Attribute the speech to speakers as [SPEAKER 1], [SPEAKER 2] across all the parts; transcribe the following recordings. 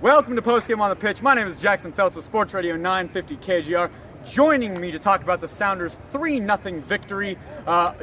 [SPEAKER 1] Welcome to Postgame on the Pitch. My name is Jackson Feltz of Sports Radio 950 KGR. Joining me to talk about the Sounders' 3-0 victory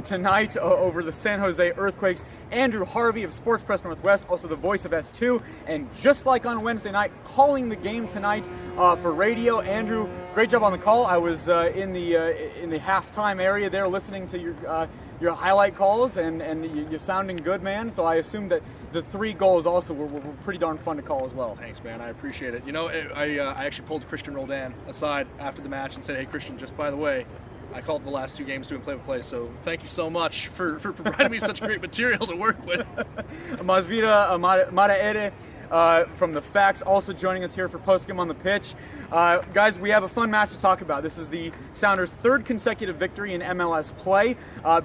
[SPEAKER 1] tonight over the San Jose Earthquakes, Andrew Harvey of Sportspress Northwest, also the voice of S2, and just like on Wednesday night, calling the game tonight for radio. Andrew, great job on the call. I was in the halftime area there listening to your highlight calls, and you're sounding good, man. So I assume that the 3 goals also were pretty darn fun to call as well.
[SPEAKER 2] Thanks, man. I appreciate it. You know, I actually pulled Cristian Roldan aside after the match and said, "Hey, Cristian, just by the way, I called the last 2 games doing play-by-play, so thank you so much for providing me such great material to work with."
[SPEAKER 1] Mazvita, Maraire from the Facts, also joining us here for Postgame on the Pitch. Guys, we have a fun match to talk about. This is the Sounders' 3rd consecutive victory in MLS play.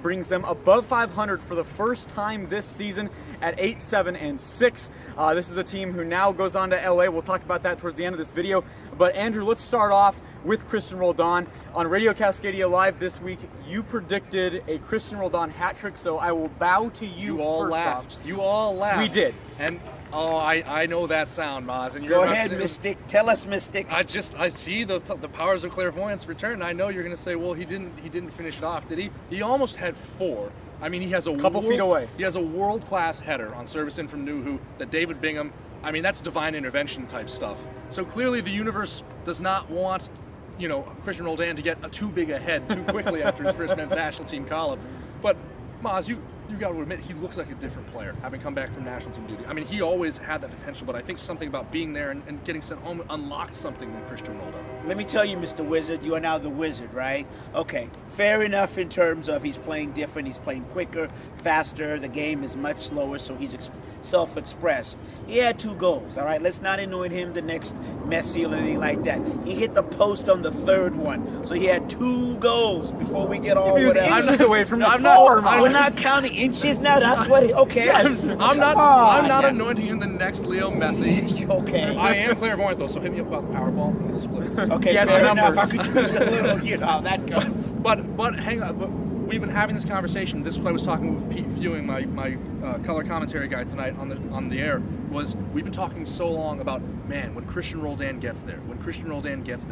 [SPEAKER 1] Brings them above 500 for the first time this season at 8-7-6. This is a team who now goes on to LA. We'll talk about that towards the end of this video. But Andrew, let's start off with Cristian Roldan. On Radio Cascadia Live this week, you predicted a Cristian Roldan hat trick, so I will bow to you.
[SPEAKER 2] You all laughed. You all laughed.
[SPEAKER 1] We did.
[SPEAKER 2] And I know that sound, Maz. And
[SPEAKER 3] go ahead, Mystic. Tell us, Mystic.
[SPEAKER 2] I see the powers of clairvoyance return. I know you're going to say, well, he didn't finish it off, did he? He almost had 4. I mean, he has a
[SPEAKER 1] couple feet away.
[SPEAKER 2] He has a world-class header on service in from Nuhu that David Bingham. I mean, that's divine intervention type stuff. So clearly, the universe does not want, Cristian Roldan to get too big a head too quickly after his first men's national team call-up. But Maz, you got to admit, he looks like a different player, having come back from national team duty. I mean, he always had that potential, but I think something about being there and getting sent home unlocked something in Cristian Roldan.
[SPEAKER 3] Let me tell you, Mr. Wizard, you are now the Wizard, right? Okay, fair enough in terms of he's playing different, he's playing quicker, faster, the game is much slower, so he's self-expressed. He had 2 goals, all right? Let's not anoint him the next Messi or anything like that. He hit the post on the 3rd one, so he had 2 goals before we get all whatever.
[SPEAKER 1] He was inches away from the 4.
[SPEAKER 3] We're not counting inches now. That's what. Okay.
[SPEAKER 2] I'm not anointing him the next Leo Messi.
[SPEAKER 3] Okay.
[SPEAKER 2] I am clairvoyant though, so hit me up about the Powerball and we'll split.
[SPEAKER 3] Okay.
[SPEAKER 1] Yeah,
[SPEAKER 3] fair enough. I could use a little. How that goes.
[SPEAKER 2] But hang on. But we've been having this conversation. This is what I was talking with Pete Fewing, my color commentary guy tonight on the air. Was we've been talking so long about, man, when Cristian Roldan gets there,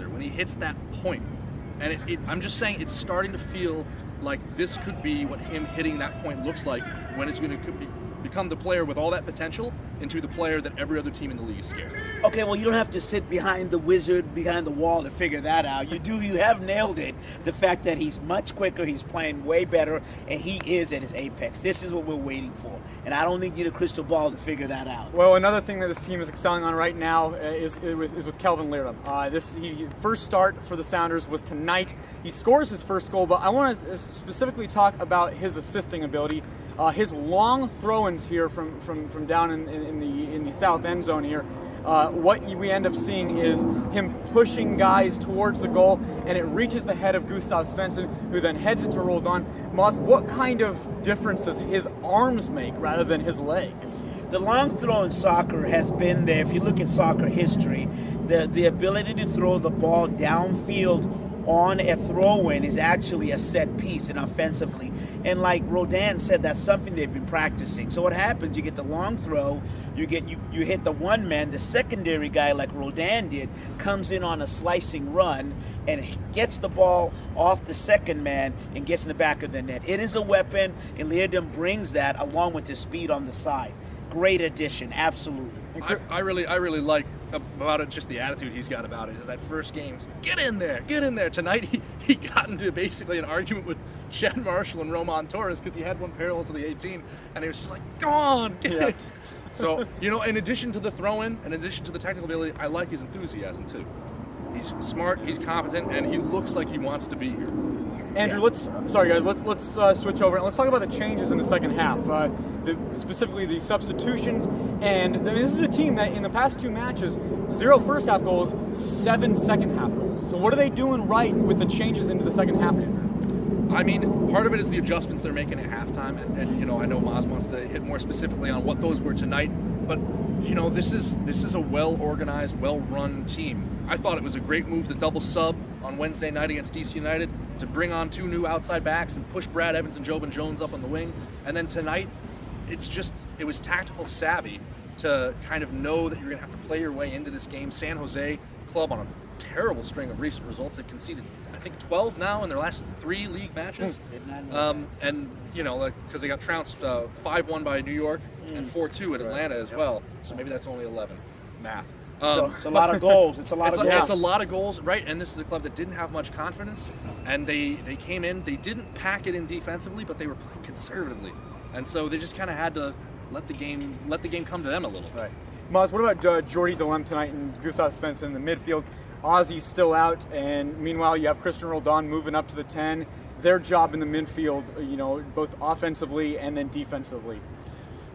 [SPEAKER 2] when he hits that point, and I'm just saying it's starting to feel like this could be what him hitting that point looks like when it's going to become the player with all that potential into the player that every other team in the league is scared of.
[SPEAKER 3] Okay, well, you don't have to sit behind the Wizard, behind the wall to figure that out. You have nailed it. The fact that he's much quicker, he's playing way better, and he is at his apex. This is what we're waiting for. And I don't need you to crystal ball to figure that out.
[SPEAKER 1] Well, another thing that this team is excelling on right now is with Kelvin Leerdam. His first start for the Sounders was tonight. He scores his first goal, but I want to specifically talk about his assisting ability. His long throw-ins here from down in the south end zone here. What we end up seeing is him pushing guys towards the goal, and it reaches the head of Gustav Svensson, who then heads it to Roldan. Moss, what kind of difference does his arms make rather than his legs?
[SPEAKER 3] The long throw in soccer has been there. If you look at soccer history, the ability to throw the ball downfield on a throw-in is actually a set piece and offensively. And like Roldan said, that's something they've been practicing. So what happens, you get the long throw, you hit the one man, the secondary guy like Roldan did, comes in on a slicing run and gets the ball off the second man and gets in the back of the net. It is a weapon, and Leerdam brings that along with his speed on the side. Great addition, absolutely.
[SPEAKER 2] I really like about it, just the attitude he's got about it, is that first game, get in there. Tonight he got into basically an argument with Chad Marshall and Roman Torres because he had one parallel to the 18, and he was just like, go on.
[SPEAKER 1] Yeah.
[SPEAKER 2] So, in addition to the throw-in, in addition to the technical ability, I like his enthusiasm too. He's smart, he's competent, and he looks like he wants to be here.
[SPEAKER 1] Andrew, let's switch over and let's talk about the changes in the second half, specifically the substitutions. And this is a team that in the past 2 matches, 0 first half goals, 7 second half goals. So what are they doing right with the changes into the second half?
[SPEAKER 2] I mean, part of it is the adjustments they're making at halftime, and I know Maz wants to hit more specifically on what those were tonight, but this is a well-organized, well-run team. I thought it was a great move to double sub on Wednesday night against DC United, to bring on 2 new outside backs and push Brad Evans and Jobin Jones up on the wing. And then tonight, it was tactical savvy to kind of know that you're going to have to play your way into this game. San Jose club on a terrible string of recent results. They've conceded, I think, 12 now in their last 3 league matches. And, you know, because they got trounced 5-1 by New York and 4-2 at Atlanta as well. So maybe that's only 11. Math.
[SPEAKER 3] It's a lot of goals. It's a lot of goals.
[SPEAKER 2] It's a lot of goals, right? And this is a club that didn't have much confidence, and they came in. They didn't pack it in defensively, but they were playing conservatively, and so they just kind of had to let the game come to them a little.
[SPEAKER 1] Right. Maz, what about Jordy Delem tonight and Gustav Svensson in the midfield? Ozzie's still out, and meanwhile you have Cristian Roldan moving up to the 10. Their job in the midfield, you know, both offensively and then defensively.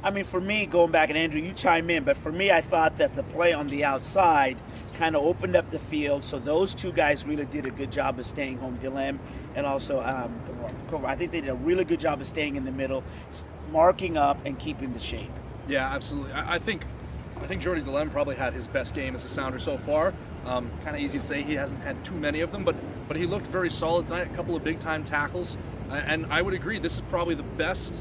[SPEAKER 3] I mean, for me, going back, and Andrew, you chime in, but for me, I thought that the play on the outside kind of opened up the field, so those two guys really did a good job of staying home, Dilem and also I think they did a really good job of staying in the middle, marking up and keeping the shape.
[SPEAKER 2] Yeah, absolutely. I think Jordy Delem probably had his best game as a Sounder so far. Kind of easy to say, he hasn't had too many of them, but he looked very solid tonight, a couple of big-time tackles, and I would agree, this is probably the best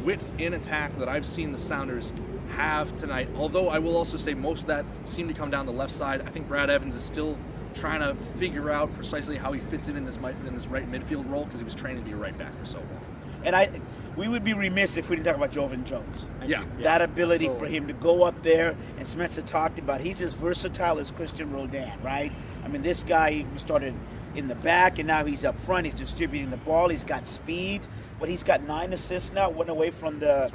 [SPEAKER 2] width in attack that I've seen the Sounders have tonight. Although I will also say most of that seemed to come down the left side. I think Brad Evans is still trying to figure out precisely how he fits in this right midfield role, because he was training to be a right back for so long.
[SPEAKER 3] And we would be remiss if we didn't talk about Jovan Jones.
[SPEAKER 2] Yeah.
[SPEAKER 3] That ability for him to go up there, and Spencer talked about, he's as versatile as Cristian Roldan, right? I mean, this guy started in the back, and now he's up front. He's distributing the ball. He's got speed, but he's got 9 assists now, went away from the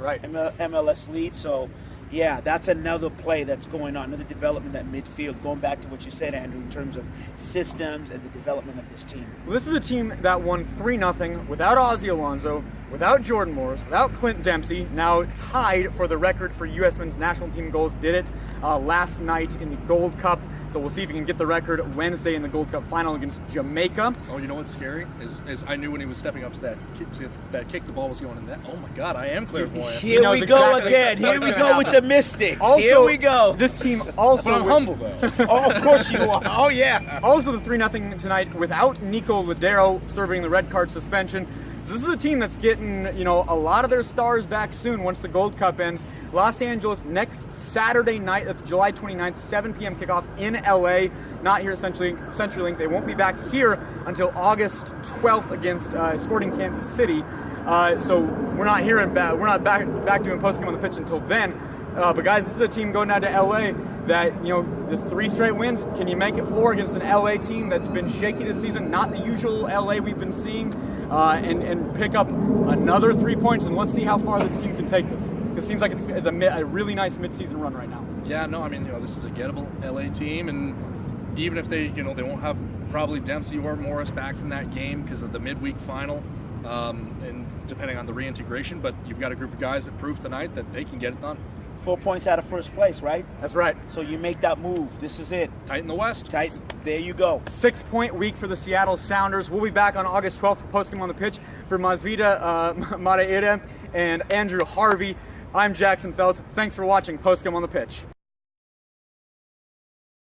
[SPEAKER 3] MLS lead. So, yeah, that's another play that's going on, another development at midfield, going back to what you said, Andrew, in terms of systems and the development of this team.
[SPEAKER 1] Well, this is a team that won 3-0 without Ozzie Alonso, without Jordan Morris, without Clint Dempsey, now tied for the record for U.S. men's national team goals. Did it last night in the Gold Cup. So we'll see if he can get the record Wednesday in the Gold Cup final against Jamaica.
[SPEAKER 2] Oh, you know what's scary? Is I knew when he was stepping up to that kick, the ball was going in that. Oh my God, I am clairvoyant.
[SPEAKER 3] Here we go again. Here we go with the Mystics.
[SPEAKER 1] Also,
[SPEAKER 3] here we go.
[SPEAKER 1] This team also...
[SPEAKER 2] But I'm humble, though.
[SPEAKER 3] Oh, of course you are. Oh, yeah.
[SPEAKER 1] Also the 3-0 tonight without Nico Lodeiro serving the red card suspension. So this is a team that's getting, you know, a lot of their stars back soon once the Gold Cup ends. Los Angeles next Saturday night, that's July 29th, 7 p.m. kickoff in LA, not here at CenturyLink. They won't be back here until August 12th against Sporting Kansas City. So we're not back doing postgame on the pitch until then. But guys, this is a team going down to LA that, you know, this 3 straight wins. Can you make it 4 against an LA team that's been shaky this season? Not the usual LA we've been seeing. And pick up another 3 points, and let's see how far this team can take this. It seems like it's a really nice midseason run right now.
[SPEAKER 2] Yeah, no, I mean, you know, this is a gettable LA team, and even if they, you know, they won't have probably Dempsey or Morris back from that game because of the midweek final, and depending on the reintegration, but you've got a group of guys that proved tonight that they can get it done.
[SPEAKER 3] 4 points out of first place, right?
[SPEAKER 1] That's right.
[SPEAKER 3] So you make that move. This is it.
[SPEAKER 2] Tight in the West.
[SPEAKER 3] Tight. There you go.
[SPEAKER 1] 6-point week for the Seattle Sounders. We'll be back on August 12th for Postgame on the Pitch. For Mazvita, Maraire, and Andrew Harvey, I'm Jackson Phelps. Thanks for watching Postgame on the Pitch.